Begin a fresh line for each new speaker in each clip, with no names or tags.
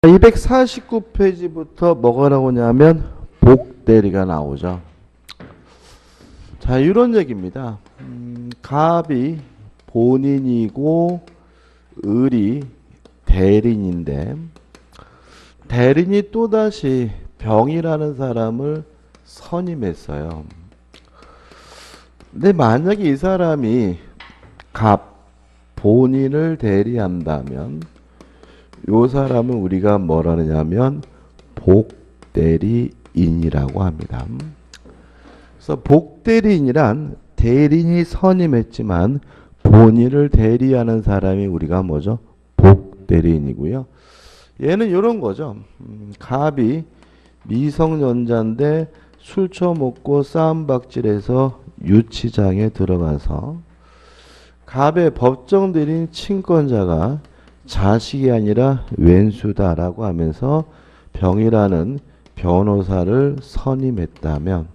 249페이지부터 뭐가 나오냐면 복대리가 나오죠. 자, 이런 얘기입니다. 갑이 본인이고 을이 대린인데, 대린이 또다시 병이라는 사람을 선임했어요. 근데 만약에 이 사람이 갑 본인을 대리한다면 요 사람은 우리가 뭐라 하냐면 복대리인이라고 합니다. 그래서 복대리인이란 대리인이 선임했지만 본인을 대리하는 사람이 우리가 뭐죠? 복대리인이고요. 얘는 이런 거죠. 갑이 미성년자인데 술 처먹고 싸움박질해서 유치장에 들어가서 갑의 법정 대리인 친권자가 자식이 아니라 왼수다라고 하면서 병이라는 변호사를 선임했다면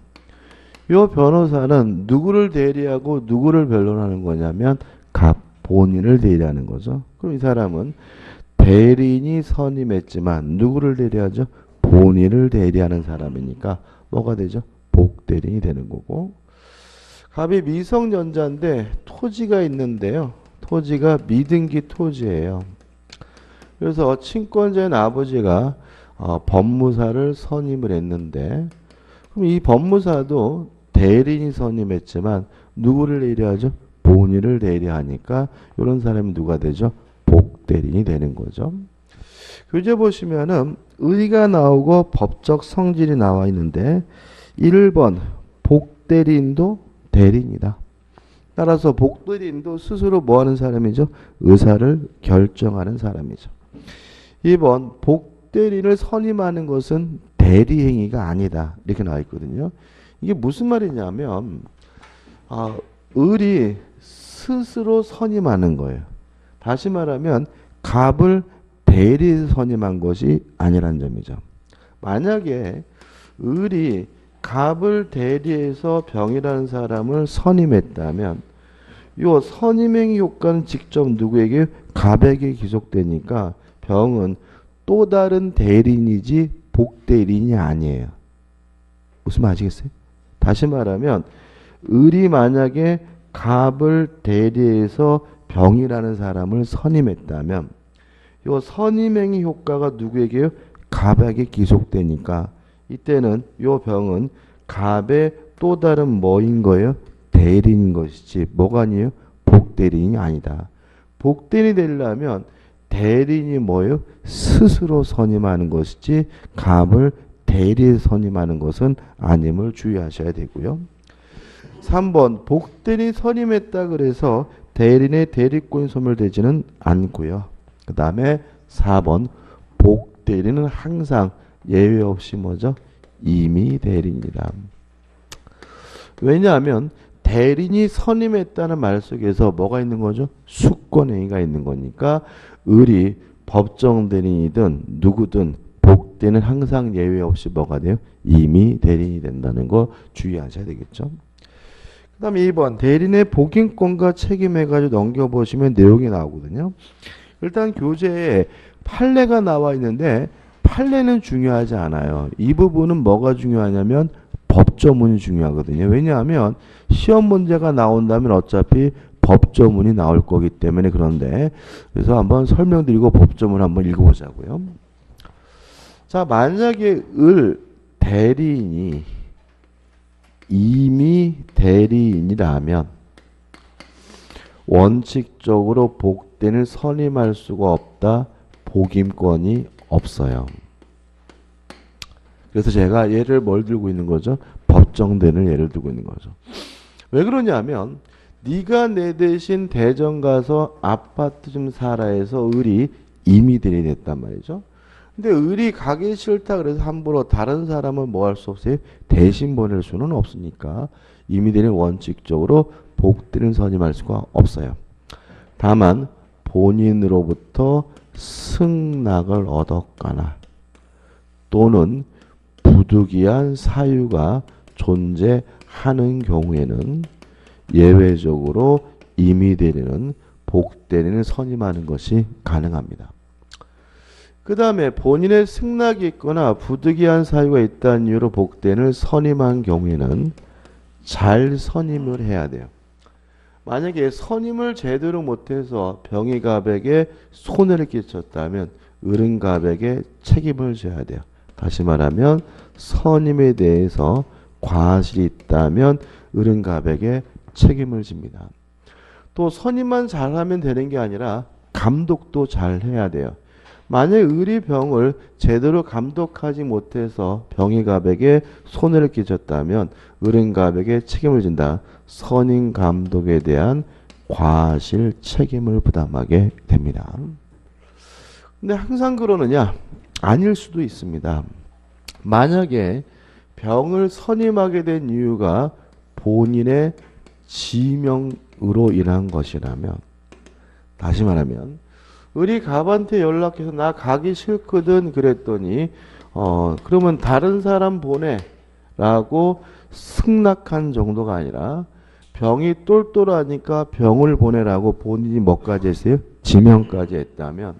이 변호사는 누구를 대리하고 누구를 변론하는 거냐면 갑 본인을 대리하는 거죠. 그럼 이 사람은 대리인이 선임했지만 누구를 대리하죠? 본인을 대리하는 사람이니까 뭐가 되죠? 복대리인이 되는 거고, 갑이 미성년자인데 토지가 있는데요. 토지가 미등기 토지예요. 그래서 친권자인 아버지가 법무사를 선임을 했는데, 그럼 이 법무사도 대리인이 선임했지만 누구를 대리하죠? 본인을 대리하니까 이런 사람이 누가 되죠? 복대리인이 되는 거죠. 교재 보시면은 의가 나오고 법적 성질이 나와 있는데 1번 복대리인도 대리인이다. 따라서 복대리인도 스스로 뭐 하는 사람이죠? 의사를 결정하는 사람이죠. 2번 복대리인을 선임하는 것은 대리행위가 아니다. 이렇게 나와 있거든요. 이게 무슨 말이냐면 을이 스스로 선임하는 거예요. 다시 말하면 갑을 대리해서 선임한 것이 아니라는 점이죠. 만약에 을이 갑을 대리해서 병이라는 사람을 선임했다면 이 선임행위 효과는 직접 누구에게? 갑에게 기속되니까 병은 또 다른 대리인이지 복대리인이 아니에요. 무슨 말 아시겠어요? 다시 말하면 을이 만약에 갑을 대리해서 병이라는 사람을 선임했다면 이 선임행위 효과가 누구에게요? 갑에게 기속되니까 이때는 이 병은 갑의 또 다른 뭐인 거예요? 대리인인 것이지 뭐가 아니에요? 복대리인이 아니다. 복대리인이 되려면 대리인이 뭐예요? 스스로 선임하는 것이지 갑을 대리에 선임하는 것은 아님을 주의하셔야 되고요. 3번 복대리인이 선임했다 그래서 대리인의 대리권이 소멸되지는 않고요. 그 다음에 4번 복대리인은 항상 예외 없이 뭐죠? 임의 대리인이다. 왜냐하면 대리인이 선임했다는 말 속에서 뭐가 있는 거죠? 수권행위가 있는 거니까 을이 법정 대리인이든 누구든 복대는 항상 예외 없이 뭐가 돼요? 임의 대리인이 된다는 거 주의하셔야 되겠죠. 그 다음에 2번 대리인의 복인권과 책임해가지고 넘겨보시면 내용이 나오거든요. 일단 교재에 판례가 나와 있는데 판례는 중요하지 않아요. 이 부분은 뭐가 중요하냐면 법조문이 중요하거든요. 왜냐하면 시험 문제가 나온다면 어차피 법조문이 나올 거기 때문에 그런데 그래서 한번 설명드리고 법조문 한번 읽어보자고요. 자, 만약에 을 대리인이 임의 대리인이라면 원칙적으로 복대는 선임할 수가 없다. 복임권이 없어요. 그래서 제가 예를 뭘 들고 있는 거죠? 법정대리인을 예를 들고 있는 거죠. 왜 그러냐면 네가 내 대신 대전 가서 아파트 좀 사라 해서 을이 임의 대리인이 됐단 말이죠. 근데 을이 가기 싫다 그래서 함부로 다른 사람은 뭐 할 수 없어요? 대신 보낼 수는 없으니까 임의 대리인 원칙적으로 복대리인 선임할 수가 없어요. 다만 본인으로부터 승낙을 얻었거나 또는 부득이한 사유가 존재하는 경우에는 예외적으로 임의 대리는 복대리인을 선임하는 것이 가능합니다. 그 다음에 본인의 승낙이 있거나 부득이한 사유가 있다는 이유로 복대인을 선임한 경우에는 잘 선임을 해야 돼요. 만약에 선임을 제대로 못해서 병이갑에게 손해를 끼쳤다면 을은갑에게 책임을 져야 돼요. 다시 말하면 선임에 대해서 과실이 있다면 을은갑에게 책임을 집니다. 또 선임만 잘하면 되는 게 아니라 감독도 잘 해야 돼요. 만약 을이 병을 제대로 감독하지 못해서 병이갑에게 손해를 끼쳤다면 을은갑에게 책임을 진다. 선임 감독에 대한 과실 책임을 부담하게 됩니다. 근데 항상 그러느냐? 아닐 수도 있습니다. 만약에 병을 선임하게 된 이유가 본인의 지명으로 인한 것이라면, 다시 말하면 을이 갑한테 연락해서 나 가기 싫거든 그랬더니 그러면 다른 사람 보내 라고 승낙한 정도가 아니라 병이 똘똘하니까 병을 보내라고 본인이 뭐까지 했어요? 지명까지 했다면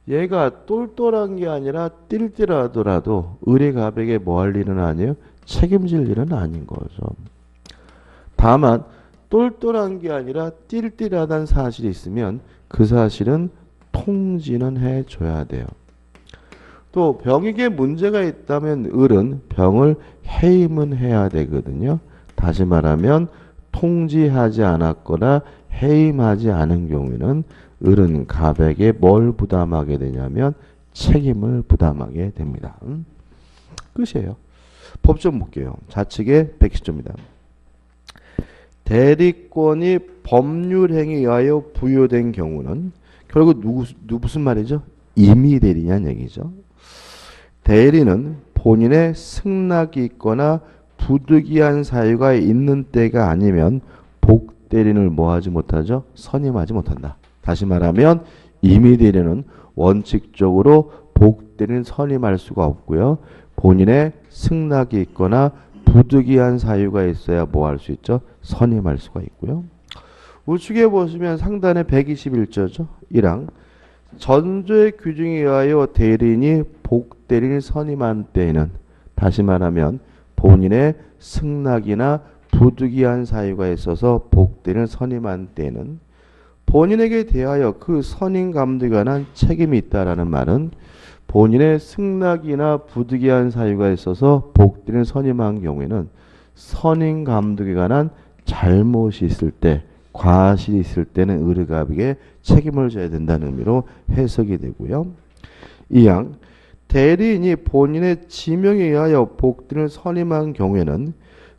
얘가 똘똘한 게 아니라 띨띨하더라도 을이 갑에게 뭐 할 일은 아니에요? 책임질 일은 아닌 거죠. 다만 똘똘한 게 아니라 띨띨하다는 사실이 있으면 그 사실은 통지는 해줘야 돼요. 또 병에게 문제가 있다면 을은 병을 해임은 해야 되거든요. 다시 말하면 통지하지 않았거나 해임하지 않은 경우에는 을은 갑에게 뭘 부담하게 되냐면 책임을 부담하게 됩니다. 끝이에요. 법정 볼게요. 좌측에 110조입니다. 대리권이 법률행위에 의하여 부여된 경우는 결국 무슨 말이죠? 임의대리냐는 얘기죠. 대리는 본인의 승낙이 있거나 부득이한 사유가 있는 때가 아니면 복대리인을 뭐하지 못하죠? 선임하지 못한다. 다시 말하면 임의대리는 원칙적으로 복대리인 선임할 수가 없고요. 본인의 승낙이 있거나 부득이한 사유가 있어야 뭐 할 수 있죠? 선임할 수가 있고요. 우측에 보시면 상단에 121조죠. 1항 전조의 규정에 의하여 대리인이 복대리인을 선임한 때에는 다시 말하면 본인의 승낙이나 부득이한 사유가 있어서 복대리인을 선임한 때에는 본인에게 대하여 그 선임 감독에 관한 책임이 있다라는 말은 본인의 승낙이나 부득이한 사유가 있어서 복대리인을 선임한 경우에는 선임 감독에 관한 잘못이 있을 때 과실이 있을 때는 을의갑에게 책임을 져야 된다는 의미로 해석이 되고요. 2항 대리인이 본인의 지명에 의하여 복대리인을 선임한 경우에는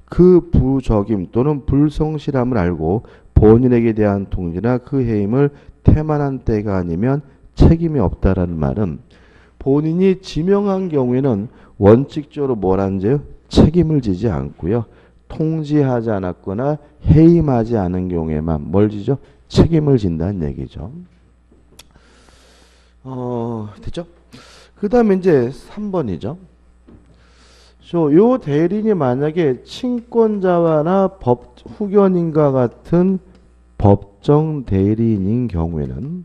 그 부적임 또는 불성실함을 알고 본인에게 대한 통지나 그 해임을 태만한 때가 아니면 책임이 없다라는 말은 본인이 지명한 경우에는 원칙적으로 뭘 한대요? 책임을 지지 않고요. 통지하지 않았거나 해임하지 않은 경우에만 뭘 지죠? 책임을 진다는 얘기죠. 됐죠? 그 다음에 이제 3번이죠. 요 대리인이 만약에 친권자와나 후견인과 같은 법정 대리인인 경우에는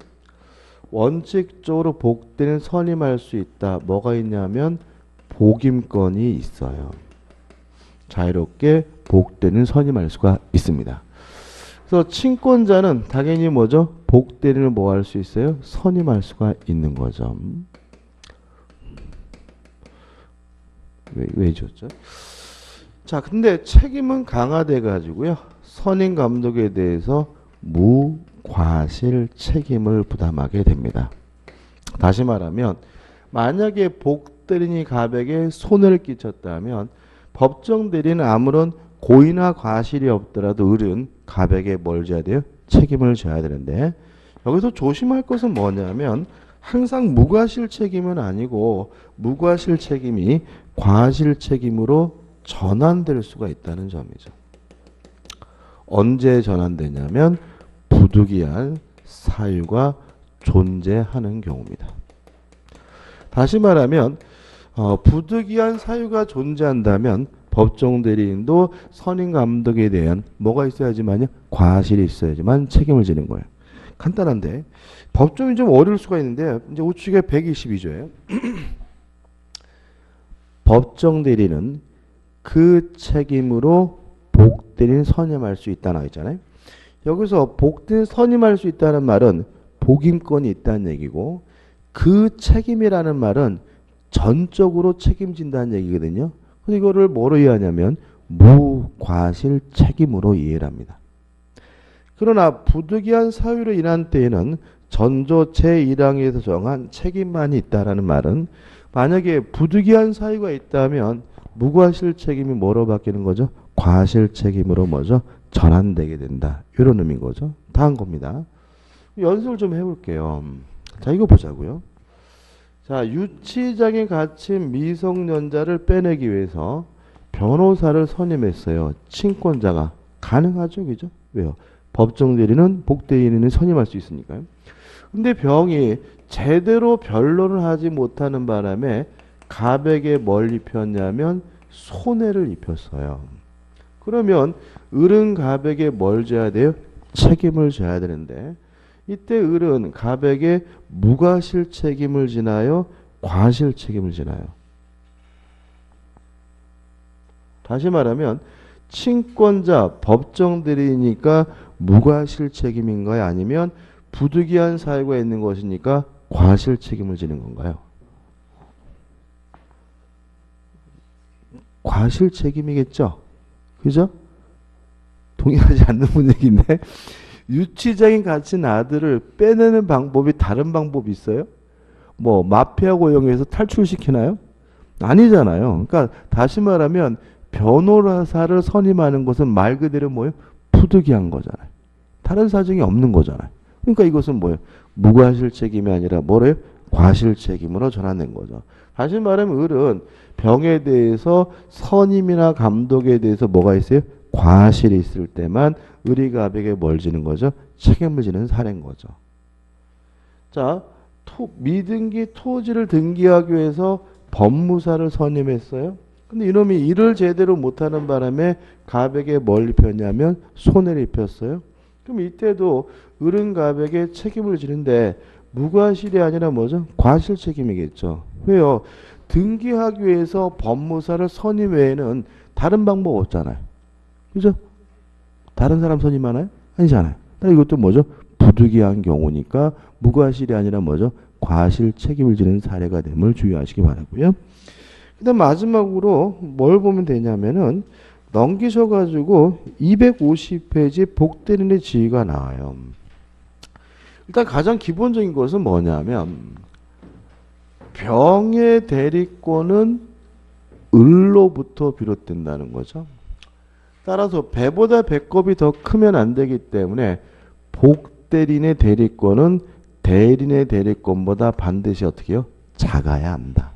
원칙적으로 복대리인 선임할 수 있다. 뭐가 있냐면 복임권이 있어요. 자유롭게 복대리인 선임할 수가 있습니다. 그래서 친권자는 당연히 뭐죠? 복대리인을 뭐 할 수 있어요? 선임할 수가 있는 거죠. 왜 줬죠? 자, 근데 책임은 강화돼 가지고요. 선임 감독에 대해서 무과실 책임을 부담하게 됩니다. 다시 말하면 만약에 복대리인이 갑에게 손해를 끼쳤다면 법정 대리인은 아무런 고의나 과실이 없더라도 을은 갑에게 뭘 져야 돼요? 책임을 져야 되는데 여기서 조심할 것은 뭐냐면 항상 무과실 책임은 아니고 무과실 책임이 과실 책임으로 전환될 수가 있다는 점이죠. 언제 전환되냐면 부득이한 사유가 존재하는 경우입니다. 다시 말하면 부득이한 사유가 존재한다면 법정 대리인도 선임 감독에 대한 뭐가 있어야지만요? 과실이 있어야지만 책임을 지는 거예요. 간단한데 법조문이 좀 어려울 수가 있는데 이제 우측에 122조예요. 법정 대리는 그 책임으로 복대리인 선임할 수 있다 나와 있잖아요. 여기서 복대리인 선임할 수 있다는 말은 복임권이 있다는 얘기고 그 책임이라는 말은 전적으로 책임진다는 얘기거든요. 그래서 이거를 뭐로 이해하냐면 무과실 책임으로 이해를 합니다. 그러나 부득이한 사유로 인한 때에는 전조 제1항에서 정한 책임만이 있다라는 말은 만약에 부득이한 사유가 있다면 무과실 책임이 뭐로 바뀌는 거죠? 과실 책임으로 뭐죠? 전환되게 된다. 이런 의미인 거죠. 다 한 겁니다. 연습을 좀 해볼게요. 자, 이거 보자고요. 자, 유치장에 갇힌 미성년자를 빼내기 위해서 변호사를 선임했어요. 친권자가. 가능하죠, 그죠? 왜요? 법정 대리는 복대리인을 선임할 수 있으니까요. 근데 병이 제대로 변론을 하지 못하는 바람에 가백에 뭘 입혔냐면 손해를 입혔어요. 그러면 을은 가백에 뭘 져야 돼요? 책임을 져야 되는데 이때 을은 가백에 무과실 책임을 지나요? 과실 책임을 지나요? 다시 말하면 친권자 법정 대리니까 무과실 책임인가요? 아니면 부득이한 사유가 있는 것이니까 과실 책임을 지는 건가요? 과실 책임이겠죠? 그죠? 동의하지 않는 분위기인데 유치장에 갇힌 아들을 빼내는 방법이 다른 방법이 있어요? 뭐 마피아 고용해서 탈출시키나요? 아니잖아요. 그러니까 다시 말하면 변호사를 선임하는 것은 말 그대로 뭐예요? 부득이한 거잖아요. 다른 사정이 없는 거잖아요. 그러니까 이것은 뭐예요? 무과실 책임이 아니라 뭐래요? 과실 책임으로 전환된 거죠. 다시 말하면 을은 병에 대해서 선임이나 감독에 대해서 뭐가 있어요? 과실이 있을 때만 을이 가백에 뭘 지는 거죠? 책임을 지는 사례인 거죠. 자, 미등기 토지를 등기하기 위해서 법무사를 선임했어요. 근데 이놈이 일을 제대로 못하는 바람에 가백에 뭘 입혔냐면 손해를 입혔어요. 그럼 이때도 을은 가백에 책임을 지는데 무과실이 아니라 뭐죠? 과실 책임이겠죠. 왜요? 등기하기 위해서 법무사를 선임 외에는 다른 방법 없잖아요. 그죠? 다른 사람 선임하나요? 아니잖아요. 이것도 뭐죠? 부득이한 경우니까 무과실이 아니라 뭐죠? 과실 책임을 지는 사례가 됨을 주의하시기 바라고요. 그다음 마지막으로 뭘 보면 되냐면은 넘기셔가지고 250페이지 복대리인의 지위가 나와요. 일단 가장 기본적인 것은 뭐냐면 병의 대리권은 을로부터 비롯된다는 거죠. 따라서 배보다 배꼽이 더 크면 안 되기 때문에 복대리인의 대리권은 대리인의 대리권보다 반드시 어떻게 해요? 작아야 한다.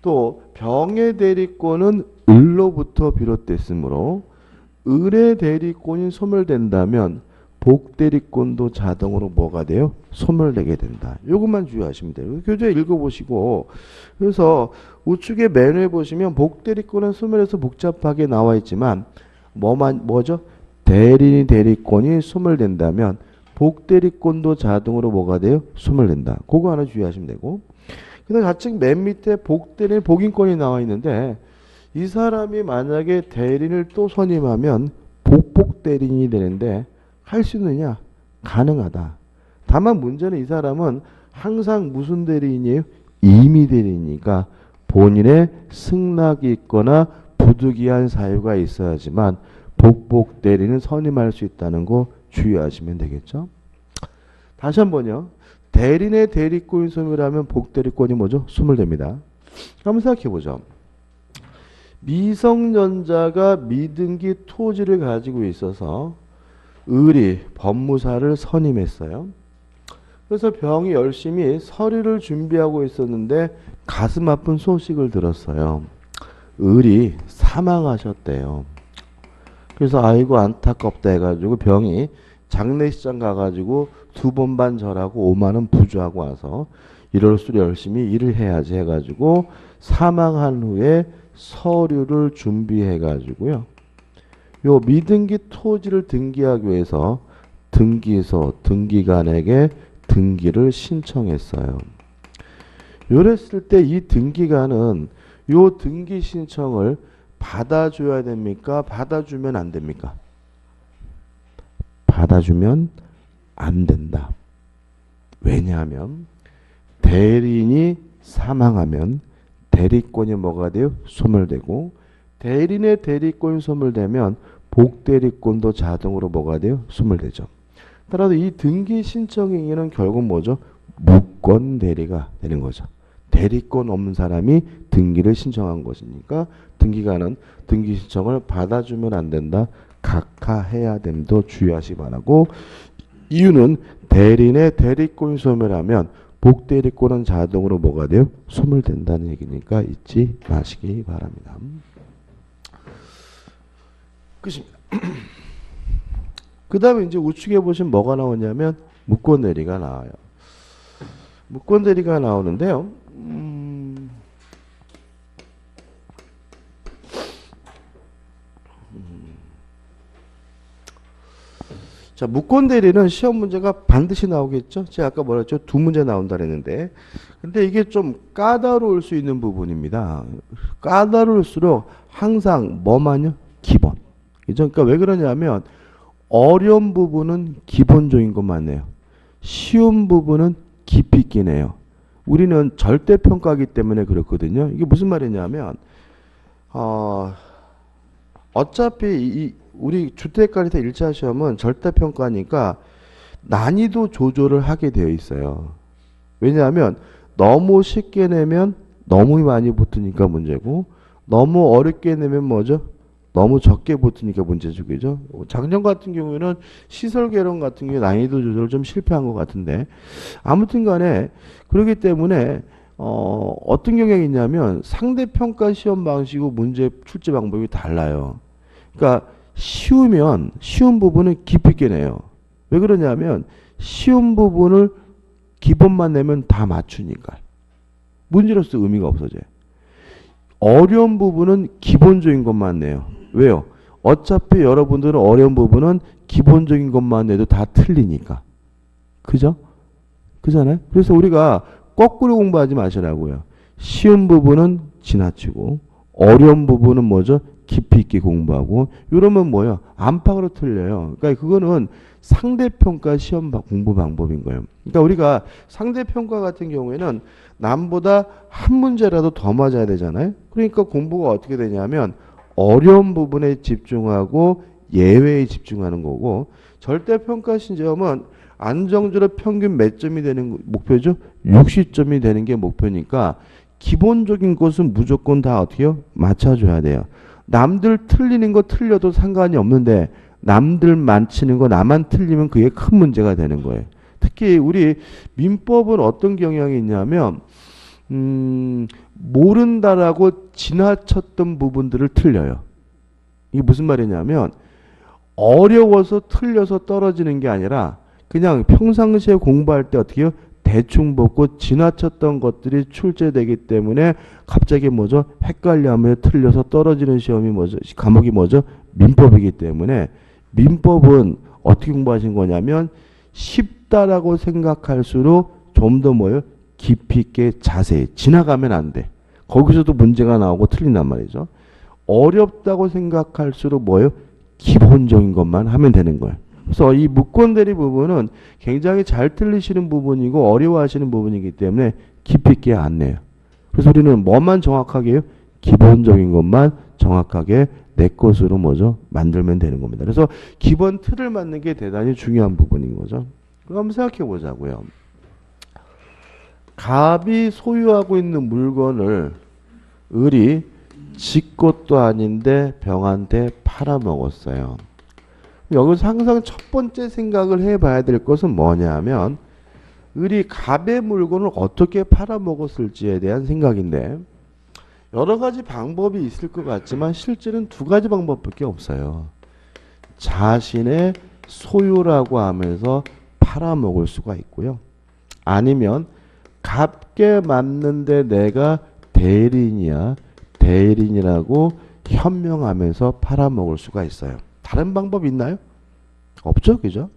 또 병의 대리권은 을로부터 비롯됐으므로 을의 대리권이 소멸된다면 복대리권도 자동으로 뭐가 돼요? 소멸되게 된다. 이것만 주의하시면 돼요. 교재 읽어보시고 그래서 우측에 맨 위에 보시면 복대리권은 소멸해서 복잡하게 나와 있지만 뭐죠? 대리인의 대리권이 소멸된다면 복대리권도 자동으로 뭐가 돼요? 소멸된다. 그거 하나 주의하시면 되고 그다음 좌측 맨 밑에 복대리인 복인권이 나와 있는데 이 사람이 만약에 대리인을 또 선임하면 복대리인이 되는데 할 수 있느냐? 가능하다. 다만 문제는 이 사람은 항상 무슨 대리인이에요? 임의 대리인이니까 본인의 승낙이 있거나 부득이한 사유가 있어야지만 복대리인을 선임할 수 있다는 거 주의하시면 되겠죠. 다시 한번요. 대리인의 대리권이 소멸하면 복대리권이 뭐죠? 소멸됩니다. 한번 생각해보죠. 미성년자가 미등기 토지를 가지고 있어서 을이 법무사를 선임했어요. 그래서 병이 열심히 서류를 준비하고 있었는데 가슴 아픈 소식을 들었어요. 을이 사망하셨대요. 그래서 아이고 안타깝다 해가지고 병이 장례식장 가가지고 2번 반 절하고 5만 원 부주하고 와서 이럴수록 열심히 일을 해야지 해가지고 사망한 후에 서류를 준비해가지고요. 요 미등기 토지를 등기하기 위해서 등기소, 등기관에게 등기를 신청했어요. 요랬을 때 이 등기관은 요 등기 신청을 받아줘야 됩니까? 받아주면 안 됩니까? 받아주면 안 된다. 왜냐하면 대리인이 사망하면 대리권이 뭐가 돼요? 소멸되고, 대리인의 대리권이 소멸되면 복대리권도 자동으로 뭐가 돼요? 소멸되죠. 따라서 이 등기 신청행위는 결국 뭐죠? 무권 대리가 되는 거죠. 대리권 없는 사람이 등기를 신청한 것이니까 등기관은 등기 신청을 받아주면 안 된다. 각하해야 됨도 주의하시기 바라고, 이유는 대리인의 대리권이 소멸하면 복대리권은 자동으로 뭐가 돼요? 소멸된다는 얘기니까 잊지 마시기 바랍니다. 끝입니다. 그 다음에 이제 우측에 보시면 뭐가 나오냐면 무권대리가 나와요. 무권대리가 나오는데요. 자, 무권대리는 시험 문제가 반드시 나오겠죠. 제가 아까 뭐라 했죠? 두 문제 나온다 그랬는데, 근데 이게 좀 까다로울 수 있는 부분입니다. 까다로울수록 항상 뭐만요? 기본. 그죠? 그러니까 왜 그러냐면 어려운 부분은 기본적인 것만 내요. 쉬운 부분은 깊이 있긴 해요. 우리는 절대평가이기 때문에 그렇거든요. 이게 무슨 말이냐면 어차피 우리 주택관리사 1차 시험은 절대평가니까 난이도 조절을 하게 되어 있어요. 왜냐하면 너무 쉽게 내면 너무 많이 붙으니까 문제고, 너무 어렵게 내면 뭐죠? 너무 적게 붙으니까 문제죠. 그죠? 작년 같은 경우에는 시설개론 같은 경우에 난이도 조절 좀 실패한 것 같은데, 아무튼 간에 그렇기 때문에 어떤 경향이 있냐면 상대평가 시험 방식이고 문제 출제 방법이 달라요. 그러니까 쉬운 부분은 깊이 있게 내요. 왜 그러냐면 쉬운 부분을 기본만 내면 다 맞추니까 문제로서 의미가 없어져요. 어려운 부분은 기본적인 것만 내요. 왜요? 어차피 여러분들은 어려운 부분은 기본적인 것만 내도 다 틀리니까. 그죠? 그잖아요? 그래서 우리가 거꾸로 공부하지 마시라고요. 쉬운 부분은 지나치고 어려운 부분은 뭐죠? 깊이 있게 공부하고, 이러면 뭐예요? 안팎으로 틀려요. 그러니까 그거는 상대평가 시험 공부 방법인 거예요. 그러니까 우리가 상대평가 같은 경우에는 남보다 한 문제라도 더 맞아야 되잖아요. 그러니까 공부가 어떻게 되냐면 어려운 부분에 집중하고 예외에 집중하는 거고, 절대평가 시험은 안정적으로 평균 몇 점이 되는 목표죠? 60점이 되는 게 목표니까 기본적인 것은 무조건 다 어떻게 해요? 맞춰줘야 돼요. 남들 틀리는 거 틀려도 상관이 없는데 남들 맞히는 거 나만 틀리면 그게 큰 문제가 되는 거예요. 특히 우리 민법은 어떤 경향이 있냐면 모른다라고 지나쳤던 부분들을 틀려요. 이게 무슨 말이냐면 어려워서 틀려서 떨어지는 게 아니라 그냥 평상시에 공부할 때 어떻게 해요? 대충 보고 지나쳤던 것들이 출제되기 때문에 갑자기 뭐죠? 헷갈려하며 틀려서 떨어지는 시험이 뭐죠? 과목이 뭐죠? 민법이기 때문에 민법은 어떻게 공부하신 거냐면 쉽다라고 생각할수록 좀 더 뭐예요? 깊이 있게 자세히 지나가면 안 돼. 거기서도 문제가 나오고 틀린단 말이죠. 어렵다고 생각할수록 뭐예요? 기본적인 것만 하면 되는 거예요. 그래서 이 무권대리 부분은 굉장히 잘 틀리시는 부분이고 어려워하시는 부분이기 때문에 깊이 있게 안 내요. 그래서 우리는 뭐만 정확하게 해요? 기본적인 것만 정확하게 내 것으로 뭐죠? 만들면 되는 겁니다. 그래서 기본 틀을 맞는 게 대단히 중요한 부분인 거죠. 그럼 한번 생각해 보자고요. 갑이 소유하고 있는 물건을 을이 지 것도 아닌데 병한테 팔아먹었어요. 여기서 항상 첫 번째 생각을 해봐야 될 것은 뭐냐면 을이 갑의 물건을 어떻게 팔아먹었을지에 대한 생각인데, 여러 가지 방법이 있을 것 같지만 실제는 두 가지 방법밖에 없어요. 자신의 소유라고 하면서 팔아먹을 수가 있고요. 아니면 갑게 맞는데 내가 대리인이야, 대리인이라고 현명하면서 팔아먹을 수가 있어요. 다른 방법 있나요? 없죠, 그죠?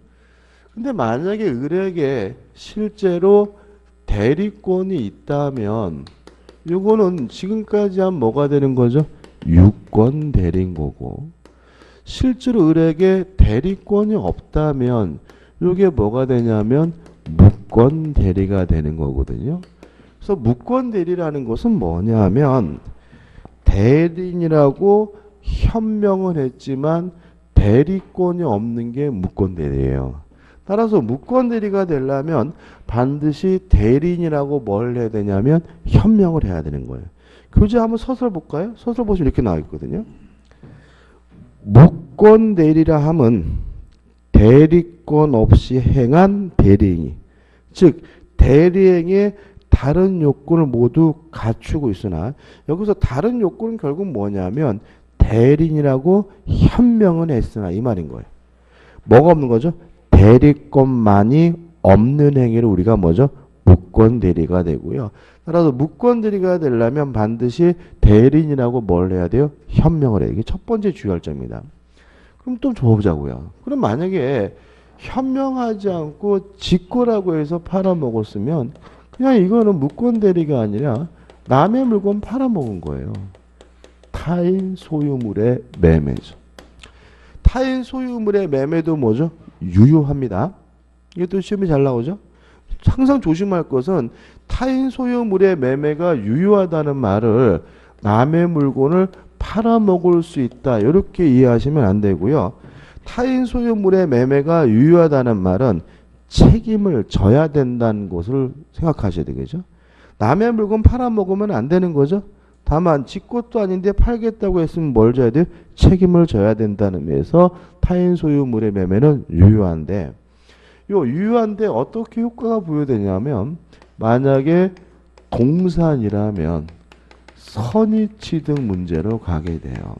근데 만약에 을에게 실제로 대리권이 있다면 요거는 지금까지 한 뭐가 되는 거죠? 유권 대리인 거고, 실제로 을에게 대리권이 없다면 요게 뭐가 되냐면 무권 대리가 되는 거거든요. 그래서 무권 대리라는 것은 뭐냐면 대리인이라고 현명은 했지만 대리권이 없는 게 무권 대리예요. 따라서 무권 대리가 되려면 반드시 대리인이라고 뭘 해야 되냐면 현명을 해야 되는 거예요. 교재 한번 서술 볼까요? 서술 보시면 이렇게 나와 있거든요. 무권 대리라 함은 대리권 없이 행한 대리인이, 즉 대리행의 다른 요건을 모두 갖추고 있으나, 여기서 다른 요건은 결국 뭐냐면 대리인이라고 현명은 했으나 이 말인 거예요. 뭐가 없는 거죠? 대리권만이 없는 행위를 우리가 뭐죠? 무권 대리가 되고요. 따라서 무권 대리가 되려면 반드시 대리인이라고 뭘 해야 돼요? 현명을 해요. 이게 첫 번째 주요할 점입니다. 그럼 또 줘보자고요. 그럼 만약에 현명하지 않고 직고라고 해서 팔아먹었으면 그냥 이거는 무권 대리가 아니라 남의 물건 팔아먹은 거예요. 타인 소유물의 매매죠. 타인 소유물의 매매도 뭐죠? 유효합니다. 이게 또 시험이 잘 나오죠? 항상 조심할 것은 타인 소유물의 매매가 유효하다는 말을 남의 물건을 팔아먹을 수 있다, 이렇게 이해하시면 안 되고요. 타인 소유물의 매매가 유효하다는 말은 책임을 져야 된다는 것을 생각하셔야 되겠죠. 남의 물건 팔아먹으면 안 되는 거죠. 다만 지 것도 아닌데 팔겠다고 했으면 뭘 져야 돼요? 책임을 져야 된다는 의미에서 타인 소유물의 매매는 유효한데, 요 유효한데 어떻게 효과가 부여되냐면 만약에 동산이라면 선의취득 문제로 가게 돼요.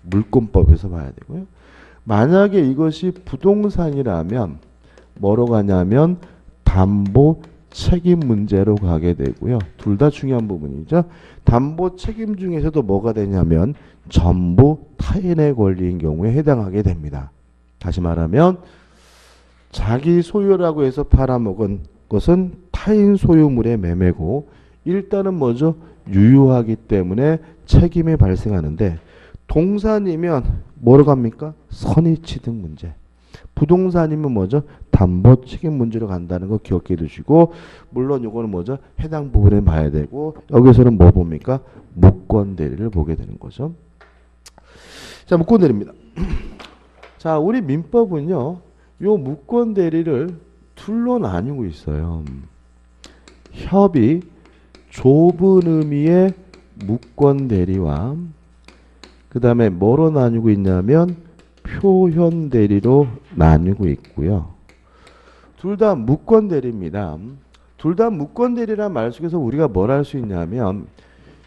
물권법에서 봐야 되고요. 만약에 이것이 부동산이라면 뭐로 가냐면 담보 책임 문제로 가게 되고요. 둘 다 중요한 부분이죠. 담보 책임 중에서도 뭐가 되냐면 전부 타인의 권리인 경우에 해당하게 됩니다. 다시 말하면 자기 소유라고 해서 팔아먹은 것은 타인 소유물의 매매고 일단은 뭐죠? 유효하기 때문에 책임이 발생하는데, 동산이면 뭐로 갑니까? 선의취득 문제. 부동산이면 뭐죠? 담보 책임 문제로 간다는 거 기억해 두시고, 물론 이거는 뭐죠? 해당 부분에 봐야 되고, 여기서는 뭐 봅니까? 무권 대리를 보게 되는 거죠. 자, 무권 대리입니다. 자, 우리 민법은요, 요 무권 대리를 둘로 나뉘고 있어요. 협의, 좁은 의미의 무권 대리와 그 다음에 뭐로 나뉘고 있냐면 표현 대리로 나뉘고 있고요. 둘 다 무권 대리입니다. 둘 다 무권 대리란 말 속에서 우리가 뭘 할 수 있냐면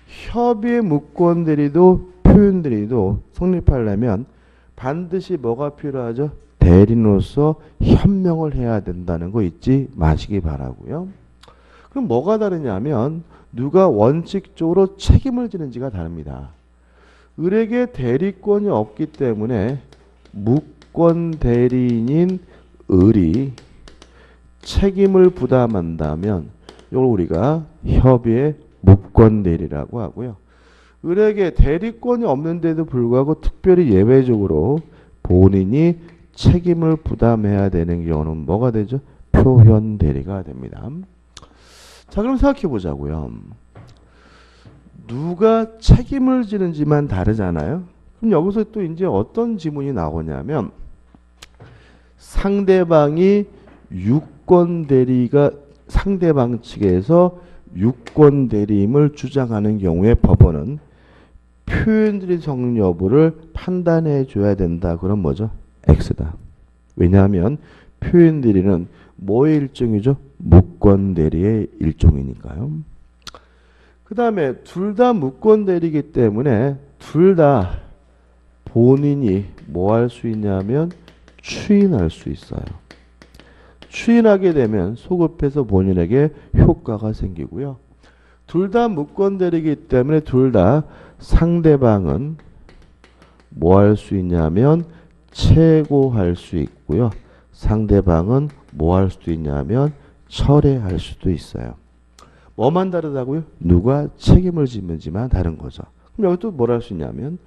협의의 무권 대리도 표현 대리도 성립하려면 반드시 뭐가 필요하죠? 대리인으로서 현명을 해야 된다는 거 잊지 마시기 바라고요. 그럼 뭐가 다르냐면 누가 원칙적으로 책임을 지는지가 다릅니다. 을에게 대리권이 없기 때문에 무권 대리인인 을이 책임을 부담한다면 이걸 우리가 협의의 무권 대리라고 하고요. 을에게 대리권이 없는데도 불구하고 특별히 예외적으로 본인이 책임을 부담해야 되는 경우는 뭐가 되죠? 표현 대리가 됩니다. 자, 그럼 생각해 보자고요. 누가 책임을 지는지만 다르잖아요. 그럼 여기서 또 이제 어떤 지문이 나오냐면 상대방이 유권 대리가 상대방 측에서 유권 대리임을 주장하는 경우에 법원은 표현 대리 성립 여부를 판단해 줘야 된다. 그럼 뭐죠? X다. 왜냐하면 표현 대리는 뭐의 일종이죠? 무권 대리의 일종이니까요. 그 다음에 둘 다 무권 대리이기 때문에 둘 다 본인이 뭐 할 수 있냐면 추인할 수 있어요. 추인하게 되면 소급해서 본인에게 효과가 생기고요. 둘 다 무권 대리이기 때문에 둘 다 상대방은 뭐 할 수 있냐면 채고할 수 있고요. 상대방은 뭐 할 수도 있냐면 철회할 수도 있어요. 뭐만 다르다고요? 누가 책임을 지는지만 다른 거죠. 그럼 여기 또 뭘 할 수 있냐면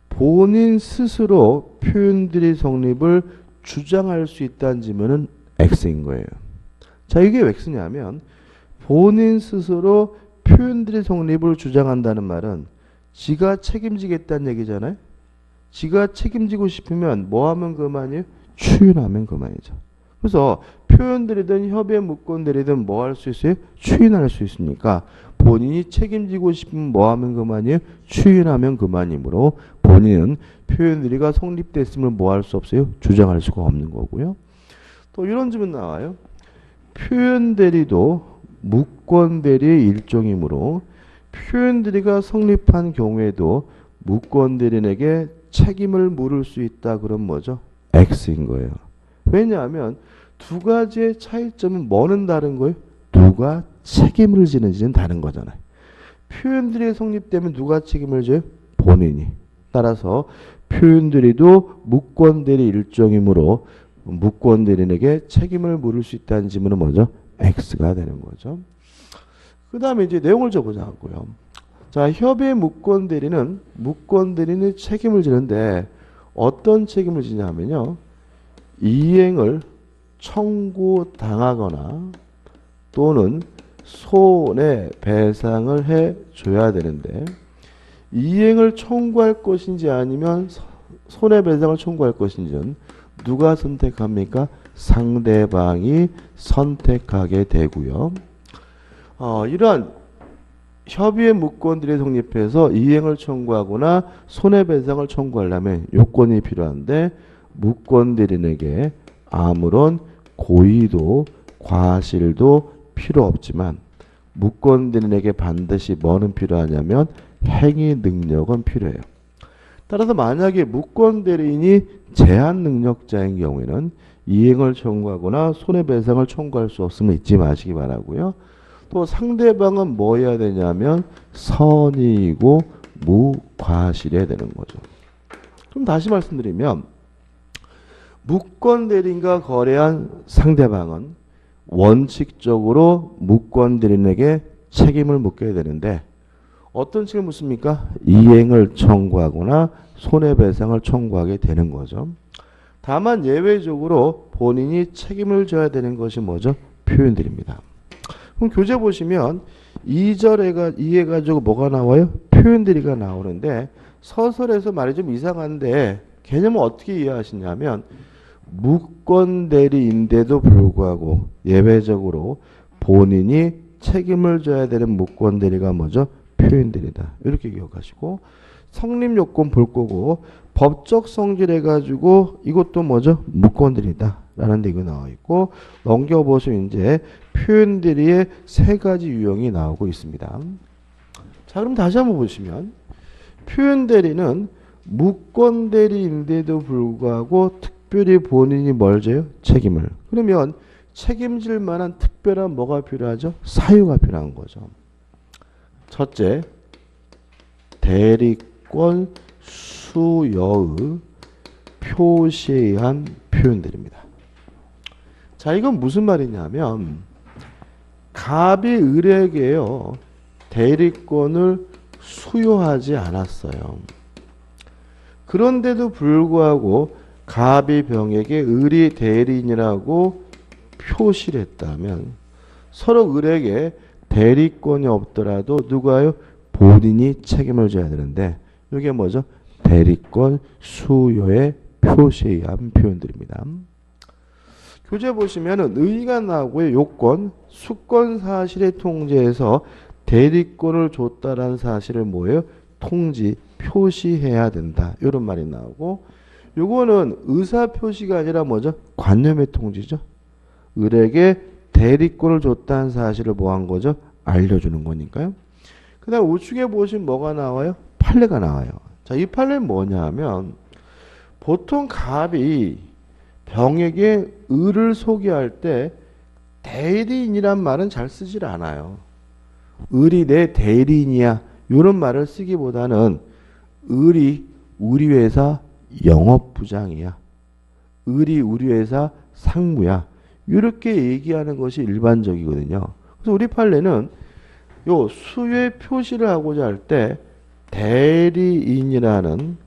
본인 스스로 표현들의 성립을 주장할 수 있다는 지문은 X인 거예요. 자, 이게 왜 X냐면 본인 스스로 표현들의 성립을 주장한다는 말은 지가 책임지겠다는 얘기잖아요. 지가 책임지고 싶으면 뭐 하면 그만이에요? 추인하면 그만이죠. 그래서 표현들이든 협의 무권들이든 뭐 할 수 있어요? 추인할 수 있으니까 본인이 책임지고 싶으면 뭐 하면 그만이에요? 추인하면 그만이므로 본인은 표현들이가 성립됐음을 뭐 할 수 없어요? 주장할 수가 없는 거고요. 또 이런 질문 나와요. 표현대리도 무권대리의 일종이므로 표현대리가 성립한 경우에도 무권대리에게 책임을 물을 수 있다. 그럼 뭐죠? X인 거예요. 왜냐하면 두 가지의 차이점은 뭐는 다른 거예요? 누가 책임을 지는지는 다른 거잖아요. 표현들이 성립되면 누가 책임을 져요? 본인이. 따라서 표현들이도 무권대리 일종이므로 무권대리에게 책임을 물을 수 있다는 지문은 뭐죠? X가 되는 거죠. 그 다음에 이제 내용을 적어보자고요. 자, 협의 무권대리는 무권대리는 책임을 지는데 어떤 책임을 지냐면요. 이행을 청구당하거나 또는 손해배상을 해줘야 되는데 이행을 청구할 것인지 아니면 손해배상을 청구할 것인지는 누가 선택합니까? 상대방이 선택하게 되고요. 이러한 협의의 무권들이 성립해서 이행을 청구하거나 손해배상을 청구하려면 요건이 필요한데 무권대리에게 아무런 고의도 과실도 필요 없지만 무권대리에게 반드시 뭐는 필요하냐면 행위 능력은 필요해요. 따라서 만약에 무권대리인이 제한 능력자인 경우에는 이행을 청구하거나 손해배상을 청구할 수 없음을 잊지 마시기 바라고요. 또 상대방은 뭐 해야 되냐면 선의이고 무과실해야 되는 거죠. 그럼 다시 말씀드리면 무권대리인과 거래한 상대방은 원칙적으로 무권대리인에게 책임을 묻게 되는데 어떤 책임을 묻습니까? 이행을 청구하거나 손해배상을 청구하게 되는 거죠. 다만 예외적으로 본인이 책임을 져야 되는 것이 뭐죠? 표현들입니다. 그럼 교재 보시면 2절에 이해가지고 뭐가 나와요? 표현들이가 나오는데 서술에서 말이 좀 이상한데 개념을 어떻게 이해하시냐면 무권대리인데도 불구하고 예외적으로 본인이 책임을 져야 되는 무권대리가 뭐죠? 표현대리다. 이렇게 기억하시고 성립요건 볼 거고 법적 성질 해가지고 이것도 뭐죠? 무권대리다. 라는 데 이거 나와 있고 넘겨보시면 이제 표현대리의 세 가지 유형이 나오고 있습니다. 자, 그럼 다시 한번 보시면 표현대리는 무권대리인데도 불구하고 특별히 본인이 뭘 져요? 책임을. 그러면 책임질 만한 특별한 뭐가 필요하죠? 사유가 필요한 거죠. 첫째, 대리권 수여의 표시에 의한 표현들입니다. 자, 이건 무슨 말이냐면 갑이 을에게요 대리권을 수여하지 않았어요. 그런데도 불구하고 갑이 병에게 을이 대리인이라고 표시를 했다면 서로 을에게 대리권이 없더라도 누가요? 본인이 책임을 져야 되는데 이게 뭐죠? 대리권 수여의 표시에 의한 표현들입니다. 교재 보시면은 의의가 나오고요. 요건, 수권 사실의 통지에서 대리권을 줬다라는 사실을 뭐예요? 통지, 표시해야 된다. 이런 말이 나오고 요거는 의사 표시가 아니라 뭐죠? 관념의 통지죠. 을에게 대리권을 줬다는 사실을 뭐 한 거죠? 알려주는 거니까요. 그 다음 우측에 보시면 뭐가 나와요? 판례가 나와요. 자, 이 판례는 뭐냐 하면 보통 갑이 병에게 을을 소개할 때 대리인이란 말은 잘 쓰질 않아요. 을이 내 대리인이야. 이런 말을 쓰기보다는 을이 우리 회사 영업부장이야. 을이 우리 회사 상무야. 이렇게 얘기하는 것이 일반적이거든요. 그래서 우리 판례는 요 수요의 표시를 하고자 할 때 대리인이라는